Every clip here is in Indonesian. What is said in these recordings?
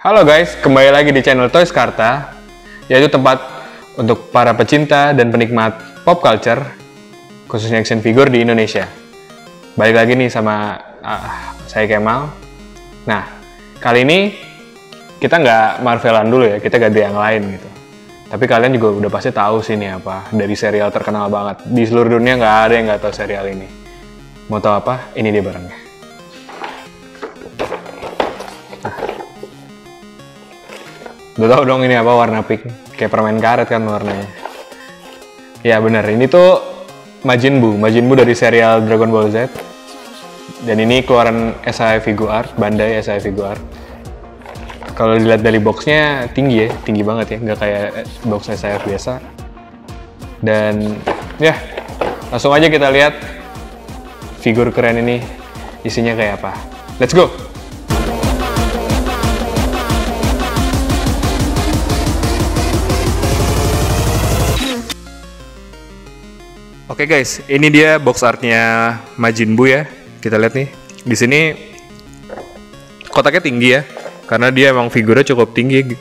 Halo guys, kembali lagi di channel Toys Karta, yaitu tempat untuk para pecinta dan penikmat pop culture, khususnya action figure di Indonesia. Balik lagi nih sama saya Kemal. Nah, kali ini kita nggak Marvelan dulu ya, kita ganti yang lain gitu. Tapi kalian juga udah pasti tahu sih nih apa, dari serial terkenal banget. Di seluruh dunia nggak ada yang nggak tahu serial ini. Mau tahu apa? Ini dia barangnya. Udah tau dong ini apa, warna pink, kayak permen karet kan warnanya. Ya bener, ini tuh Majin Buu dari serial Dragon Ball Z. Dan ini keluaran SAE Figuart, Bandai SAE Figuart. Kalau dilihat dari boxnya tinggi ya, tinggi banget ya, nggak kayak box SAE biasa. Dan ya, langsung aja kita lihat figur keren ini isinya kayak apa. Let's go! Oke guys, ini dia box artnya Majin Buu ya. Kita lihat nih, di sini kotaknya tinggi ya, karena dia emang figurnya cukup tinggi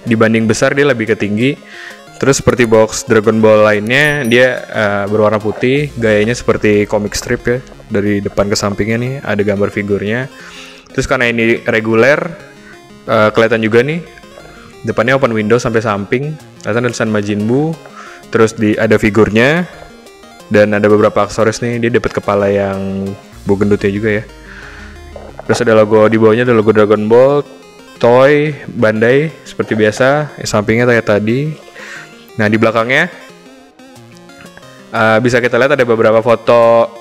dibanding besar, dia lebih ke tinggi. Terus seperti box Dragon Ball lainnya, dia berwarna putih, gayanya seperti comic strip ya. Dari depan ke sampingnya nih ada gambar figurnya. Terus karena ini reguler, kelihatan juga nih depannya open window sampai samping, kelihatan tulisan Majin Buu. Terus ada figurnya. Dan ada beberapa aksesoris nih, dia dapat kepala yang Buu gendutnya juga ya. Terus ada logo di bawahnya, ada logo Dragon Ball, Toy, Bandai seperti biasa. Sampingnya kayak tadi. Nah di belakangnya bisa kita lihat ada beberapa foto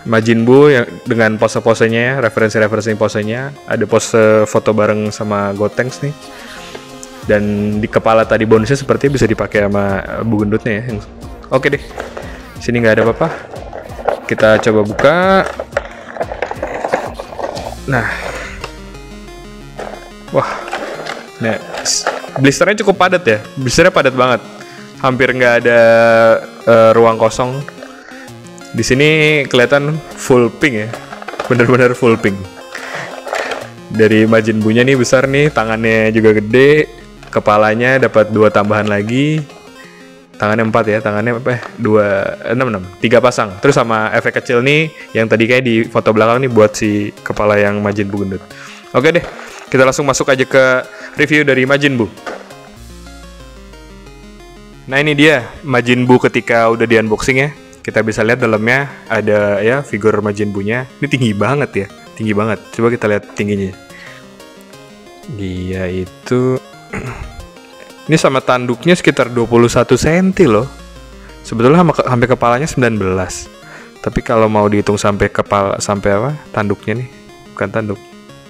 Majin Buu yang dengan pose-posenya ya, referensi posenya. Ada pose foto bareng sama Gotenks nih. Dan di kepala tadi bonusnya sepertinya bisa dipakai sama Buu gendutnya ya. Oke deh. Sini nggak ada apa-apa. Kita coba buka. Nah, wah, nah, blisternya cukup padat ya. Blisternya padat banget. Hampir nggak ada ruang kosong. Di sini kelihatan full pink ya, bener-bener full pink. Dari Majin Buu-nya nih besar nih, tangannya juga gede, kepalanya dapat 2 tambahan lagi. Tangannya 4 ya, tangannya 3 pasang. Terus sama efek kecil nih, yang tadi kayak di foto belakang nih buat si kepala yang Majin Buu gendut. Oke deh, kita langsung masuk aja ke review dari Majin Buu. Nah ini dia Majin Buu ketika udah di unboxing ya. Kita bisa lihat dalamnya ada ya figur Majin Buu-nya. Ini tinggi banget ya, tinggi banget. Coba kita lihat tingginya. Dia itu ini sama tanduknya sekitar 21 cm loh. Sebetulnya sampai kepalanya 19. Tapi kalau mau dihitung sampai kepala, sampai apa? Tanduknya nih, bukan tanduk.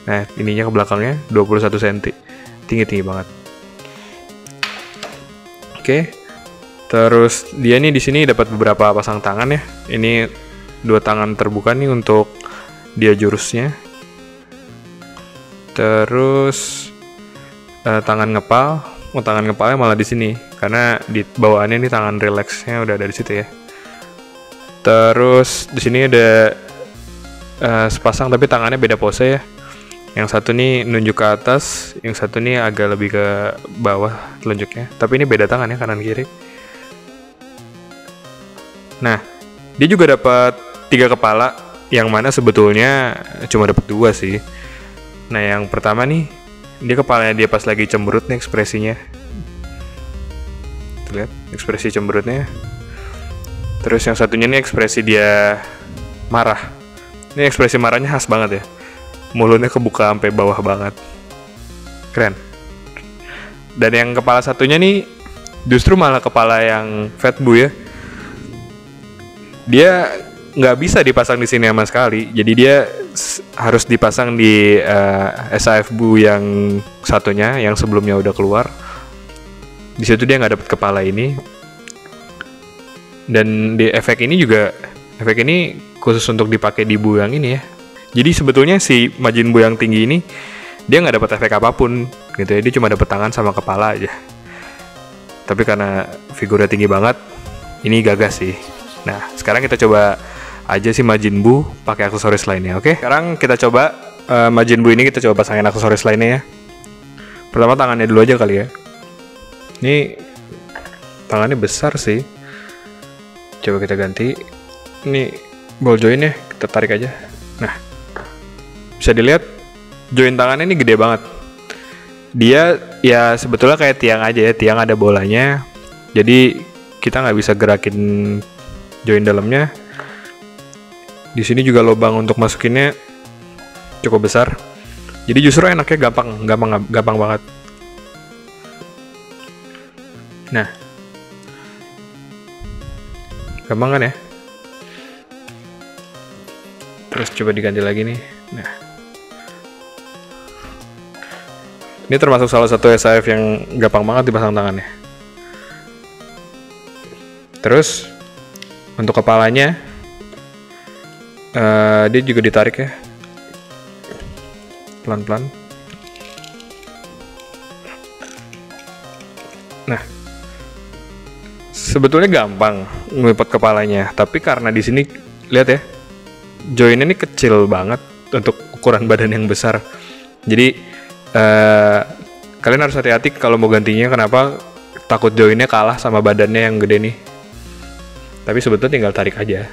Nah, ininya ke belakangnya 21 cm. Tinggi-tinggi banget. Oke. Terus dia nih di sini dapat beberapa pasang tangan ya. Ini 2 tangan terbuka nih untuk dia jurusnya. Terus tangan ngepal. Tangan kepalanya malah di sini karena di bawaannya ini tangan relaxnya udah ada di situ ya. Terus di sini ada sepasang tapi tangannya beda pose ya. Yang satu nih nunjuk ke atas, yang satu nih agak lebih ke bawah telunjuknya. Tapi ini beda tangan ya, kanan kiri. Nah, dia juga dapat 3 kepala, yang mana sebetulnya cuma dapat 2 sih. Nah, yang pertama nih dia kepalanya dia pas lagi cemberut nih ekspresinya. Tuh lihat ekspresi cemberutnya. Terus yang satunya nih ekspresi dia marah. Ini ekspresi marahnya khas banget ya. Mulutnya kebuka sampai bawah banget. Keren. Dan yang kepala satunya nih justru malah kepala yang Fat Buu ya. Dia nggak bisa dipasang di sini sama sekali. Jadi dia harus dipasang di SAE Buu yang satunya, yang sebelumnya udah keluar. Di situ dia nggak dapet kepala ini. Dan di efek ini juga, efek ini khusus untuk dipakai di Buu yang ini ya. Jadi sebetulnya si Majin Buu yang tinggi ini dia nggak dapat efek apapun gitu ya. Dia cuma dapat tangan sama kepala aja. Tapi karena figurnya tinggi banget, ini gagas sih. Nah sekarang kita coba aja sih Majin Buu pakai aksesoris lainnya, oke? Sekarang kita coba Majin Buu ini kita coba pasangin aksesoris lainnya ya. Pertama tangannya dulu aja kali ya. Ini tangannya besar sih. Coba kita ganti. Ini ball joint ya, kita tarik aja. Nah, bisa dilihat joint tangannya ini gede banget. Dia ya sebetulnya kayak tiang aja ya, tiang ada bolanya. Jadi kita nggak bisa gerakin joint dalamnya. Di sini juga lubang untuk masukinnya cukup besar. Jadi justru enaknya gampang banget. Nah, gampang kan ya? Terus coba diganti lagi nih. Nah, ini termasuk salah satu SAF yang gampang banget dipasang tangannya. Terus untuk kepalanya, dia juga ditarik ya, pelan-pelan. Nah, sebetulnya gampang ngelipat kepalanya, tapi karena di sini lihat ya, joinnya ini kecil banget untuk ukuran badan yang besar. Jadi kalian harus hati-hati kalau mau gantinya. Kenapa? Takut joinnya kalah sama badannya yang gede nih. Tapi sebetulnya tinggal tarik aja.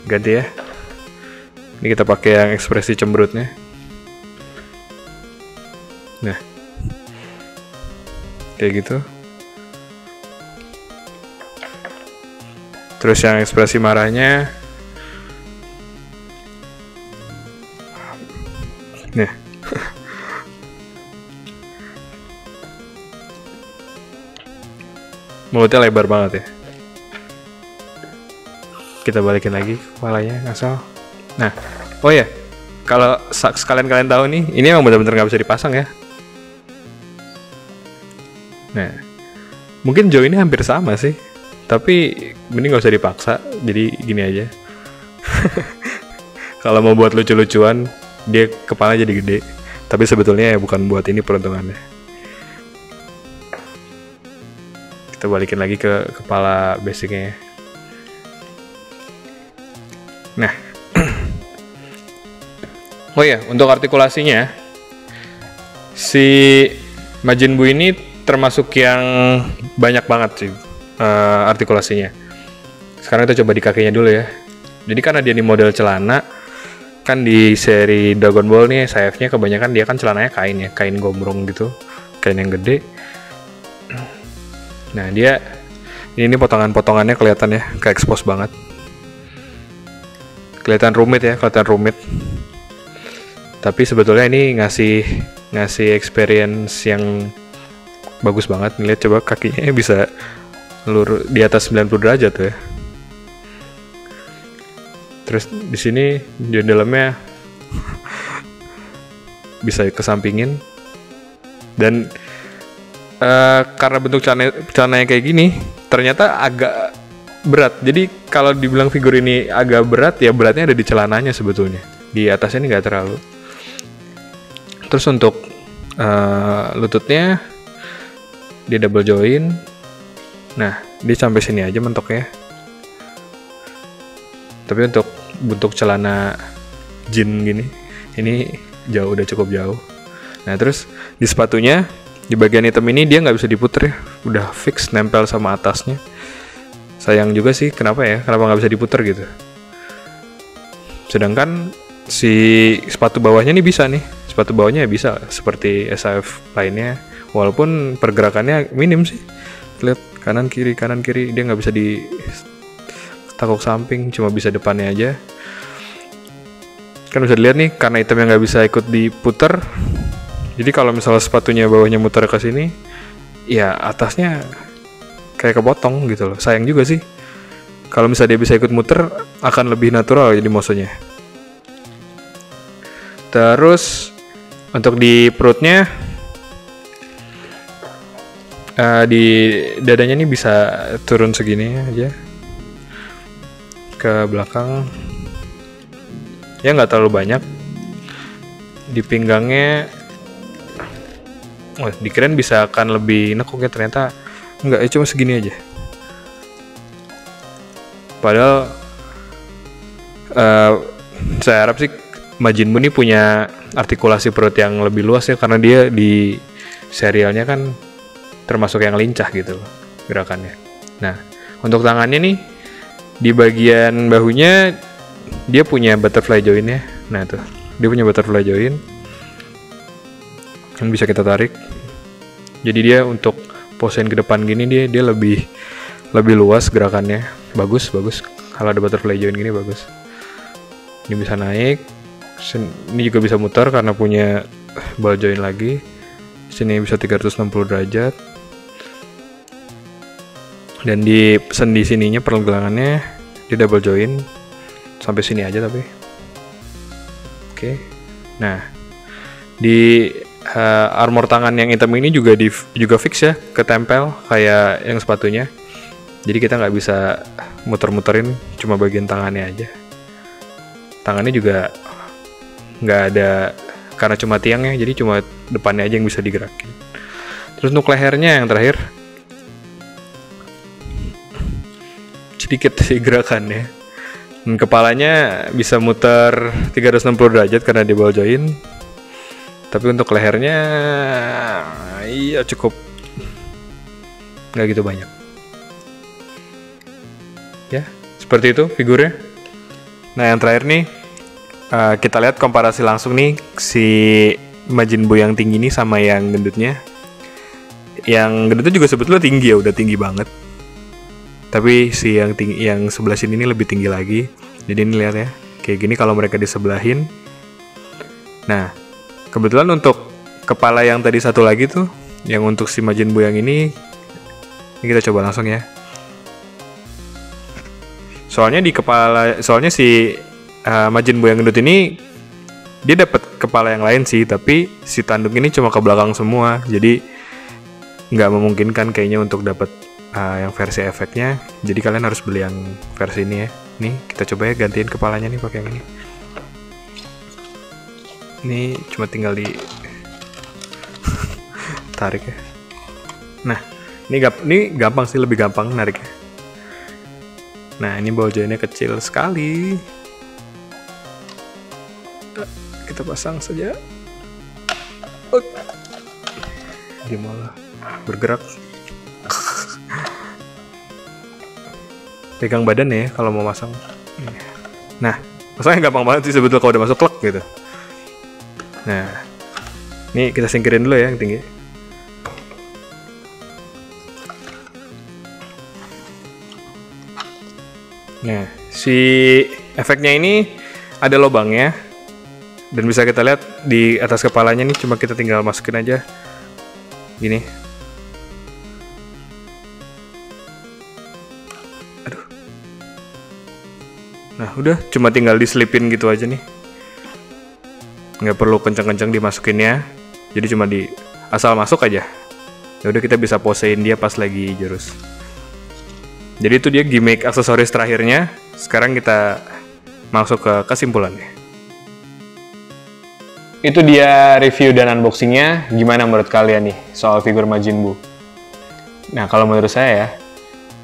Ganti ya. Ini kita pakai yang ekspresi cemberutnya. Nah, kayak gitu. Terus yang ekspresi marahnya. Nih. Mulutnya lebar banget ya. Kita balikin lagi kepalanya ngasal. Nah, oh ya, kalau sekalian kalian tahu nih, ini emang benar-benar nggak bisa dipasang ya. Nah, mungkin joinnya hampir sama sih, tapi mending nggak usah dipaksa. Jadi gini aja. Kalau mau buat lucu-lucuan, dia kepala jadi gede. Tapi sebetulnya ya bukan buat ini peruntungannya. Kita balikin lagi ke kepala basicnya. Nah, oh ya, untuk artikulasinya, si Majin Buu ini termasuk yang banyak banget sih artikulasinya. Sekarang kita coba di kakinya dulu ya. Jadi karena dia ini model celana, kan di seri Dragon Ball nih, sayapnya kebanyakan dia kan celananya kain ya, kain gombrong gitu, kain yang gede. Nah, dia ini potongan-potongannya kelihatan ya, kayak expose banget. Kelihatan rumit. Tapi sebetulnya ini ngasih experience yang bagus banget. Lihat coba kakinya bisa lurus di atas 90 derajat tuh ya. Terus di sini di dalamnya bisa kesampingin. Dan karena bentuk celananya kayak gini, ternyata agak berat. Jadi kalau dibilang figur ini agak berat, ya beratnya ada di celananya sebetulnya. Di atasnya ini nggak terlalu. Terus untuk lututnya dia double join. Nah, dia sampai sini aja mentoknya. Tapi untuk bentuk celana jin gini, ini jauh, udah cukup jauh. Nah, terus di sepatunya, di bagian hitam ini dia nggak bisa diputer ya, udah fix nempel sama atasnya. Sayang juga sih, kenapa nggak bisa diputer gitu. Sedangkan si sepatu bawahnya nih bisa nih, sepatu bawahnya bisa seperti SAF lainnya, walaupun pergerakannya minim sih. Lihat kanan kiri dia nggak bisa ditakuk samping, cuma bisa depannya aja. Kan bisa dilihat nih, karena itemnya nggak bisa ikut diputer. Jadi kalau misalnya sepatunya bawahnya muter ke sini, ya atasnya kayak kepotong gitu loh. Sayang juga sih. Kalau misalnya dia bisa ikut muter, akan lebih natural jadi motionnya. Terus untuk di perutnya, di dadanya nih bisa turun segini aja ke belakang. Ya nggak terlalu banyak. Di pinggangnya, dikirain bisa akan lebih nekuk ya, ternyata enggak, cuma segini aja. Padahal saya harap sih Majin Buu ini punya artikulasi perut yang lebih luas ya, karena dia di serialnya kan termasuk yang lincah gitu loh gerakannya. Nah, untuk tangannya nih di bagian bahunya dia punya butterfly joint ya. Nah tuh, dia punya butterfly joint yang bisa kita tarik. Jadi dia untuk posein ke depan gini dia lebih luas gerakannya. Bagus. Kalau ada butterfly joint gini bagus. Ini bisa naik. Ini juga bisa muter karena punya ball joint lagi. Sini bisa 360 derajat. Dan di sendi sininya pergelangannya di double joint sampai sini aja tapi. Oke. Nah, di armor tangan yang hitam ini juga fix ya, ketempel kayak yang sepatunya. Jadi kita nggak bisa muter-muterin, cuma bagian tangannya aja. Tangannya juga nggak ada, karena cuma tiang ya, jadi cuma depannya aja yang bisa digerakin. Terus untuk lehernya yang terakhir, sedikit sih gerakannya. Dan kepalanya bisa muter 360 derajat karena di ball joint. Tapi untuk lehernya iya cukup nggak gitu banyak. Ya, seperti itu figurnya. Nah, yang terakhir nih kita lihat komparasi langsung nih si Majin Buu yang tinggi nih sama yang gendutnya. Yang gendutnya juga sebetulnya tinggi ya, udah tinggi banget. Tapi si yang sebelah sini ini lebih tinggi lagi. Jadi ini lihat ya, kayak gini kalau mereka disebelahin. Nah, kebetulan untuk kepala yang tadi satu lagi tuh, yang untuk si Majin Buu yang ini kita coba langsung ya. Soalnya si Majin Buu yang gendut ini dia dapat kepala yang lain sih, tapi si tanduk ini cuma ke belakang semua, jadi nggak memungkinkan kayaknya untuk dapat yang versi efeknya. Jadi kalian harus beli yang versi ini ya. Nih kita coba ya gantiin kepalanya nih pakai yang ini. Ini cuma tinggal di tarik ya. Nah, ini gampang sih, lebih gampang nariknya. Nah, ini ball jointnya kecil sekali. Kita pasang saja. Dia malah bergerak. Pegang badan ya kalau mau masang. Nah, masangnya gampang banget sih sebetulnya kalau udah masuk klek gitu. Nah, ini kita singkirin dulu ya yang tinggi. Nah, si efeknya ini ada lubangnya dan bisa kita lihat di atas kepalanya nih, cuma kita tinggal masukin aja gini. Aduh. Nah, udah cuma tinggal diselipin gitu aja nih. Nggak perlu kencang-kencang dimasukinnya, jadi cuma asal masuk aja. Ya udah, kita bisa posein dia pas lagi jurus. Jadi itu dia gimmick aksesoris terakhirnya. Sekarang kita masuk ke kesimpulannya. Itu dia review dan unboxingnya. Gimana menurut kalian nih soal figur Majin Buu? Nah, kalau menurut saya ya,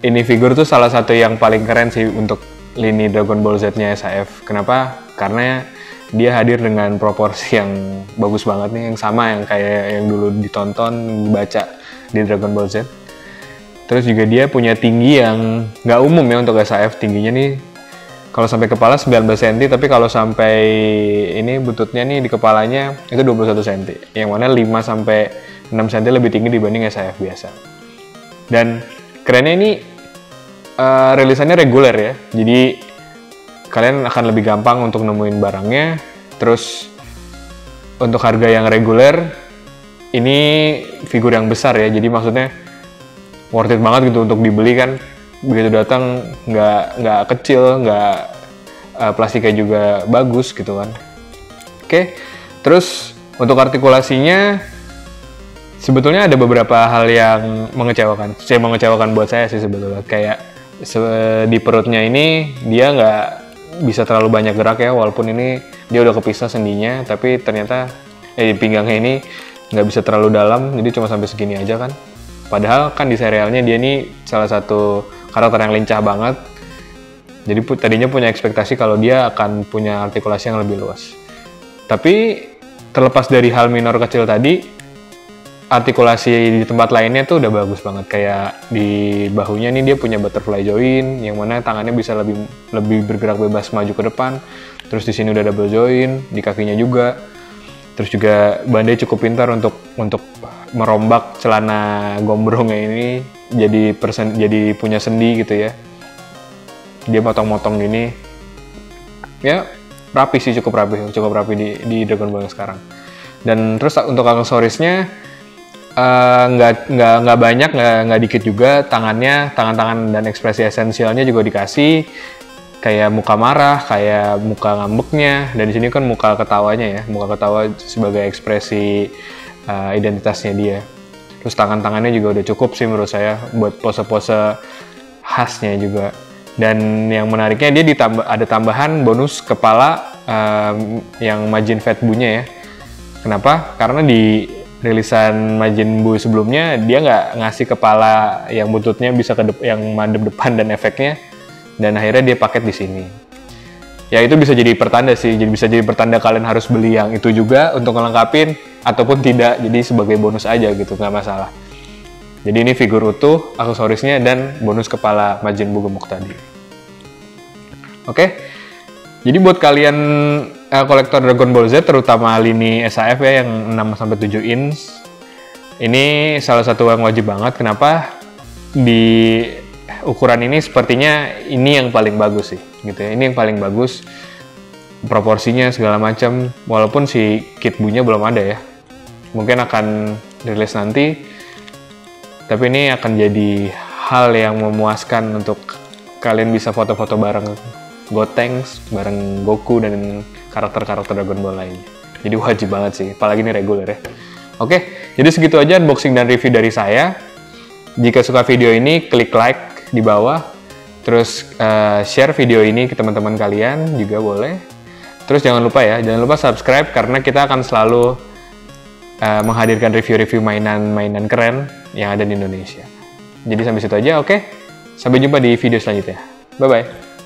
ini figur tuh salah satu yang paling keren sih untuk lini Dragon Ball Z-nya SAF. Kenapa? Karena dia hadir dengan proporsi yang bagus banget nih, yang sama yang kayak yang dulu ditonton, dibaca di Dragon Ball Z. Terus juga dia punya tinggi yang nggak umum ya untuk SAF. Tingginya nih kalau sampai kepala 19 cm, tapi kalau sampai ini bututnya nih di kepalanya itu 21 cm. Yang mana 5 sampai 6 cm lebih tinggi dibanding SAF biasa. Dan kerennya ini rilisannya reguler ya. Jadi kalian akan lebih gampang untuk nemuin barangnya. Terus untuk harga yang reguler, ini figur yang besar ya. Jadi maksudnya worth it banget gitu untuk dibeli kan. Begitu datang nggak kecil, nggak plastiknya juga bagus gitu kan. Oke, terus untuk artikulasinya sebetulnya ada beberapa hal yang mengecewakan. Saya mengecewakan buat saya sih sebetulnya. Kayak di perutnya ini dia nggak bisa terlalu banyak gerak ya, walaupun ini dia udah kepisah sendinya, tapi ternyata di pinggangnya ini nggak bisa terlalu dalam, jadi cuma sampai segini aja kan. Padahal kan di serialnya dia ini salah satu karakter yang lincah banget. Jadi tadinya punya ekspektasi kalau dia akan punya artikulasi yang lebih luas. Tapi terlepas dari hal minor kecil tadi, artikulasi di tempat lainnya tuh udah bagus banget. Kayak di bahunya nih dia punya butterfly joint, yang mana tangannya bisa lebih bergerak bebas maju ke depan. Terus di sini udah double joint, di kakinya juga. Terus juga Bandai cukup pintar untuk merombak celana gombrongnya ini jadi punya sendi gitu ya. Dia motong-motong gini. Ya, rapi sih, cukup rapi di Dragon Ball sekarang. Dan terus untuk aksesorisnya nggak banyak, nggak dikit juga. Tangan dan ekspresi esensialnya juga dikasih. Kayak muka marah, kayak muka ngambeknya, dan di sini kan muka ketawanya ya, muka ketawa sebagai ekspresi identitasnya dia. Terus tangannya juga udah cukup sih menurut saya buat pose-pose khasnya juga. Dan yang menariknya dia ada tambahan bonus kepala yang Majin Fat Buu-nya ya. Kenapa? Karena di rilisan Majin Buu sebelumnya dia nggak ngasih kepala yang buntutnya bisa yang madep depan dan efeknya. Dan akhirnya dia paket di sini. Ya itu bisa jadi pertanda sih, bisa jadi pertanda kalian harus beli yang itu juga untuk ngelengkapin ataupun tidak, jadi sebagai bonus aja gitu, nggak masalah. Jadi ini figur utuh, aksesorisnya, dan bonus kepala Majin Buu gemuk tadi. Oke, jadi buat kalian kolektor Dragon Ball Z, terutama lini SAF ya yang 6-7 inch, ini salah satu yang wajib banget. Kenapa? Di ukuran ini sepertinya ini yang paling bagus sih, gitu ya. Ini yang paling bagus, proporsinya segala macam. Walaupun si kit Buu-nya belum ada ya, mungkin akan rilis nanti. Tapi ini akan jadi hal yang memuaskan untuk kalian bisa foto-foto bareng Gotenks, bareng Goku dan karakter-karakter Dragon Ball lainnya. Jadi wajib banget sih, apalagi ini reguler ya. Oke, jadi segitu aja unboxing dan review dari saya. Jika suka video ini, klik like di bawah, terus share video ini ke teman-teman kalian juga boleh. Terus jangan lupa subscribe, karena kita akan selalu menghadirkan review-review mainan keren yang ada di Indonesia. Jadi sampai situ aja, oke? Sampai jumpa di video selanjutnya. Bye-bye.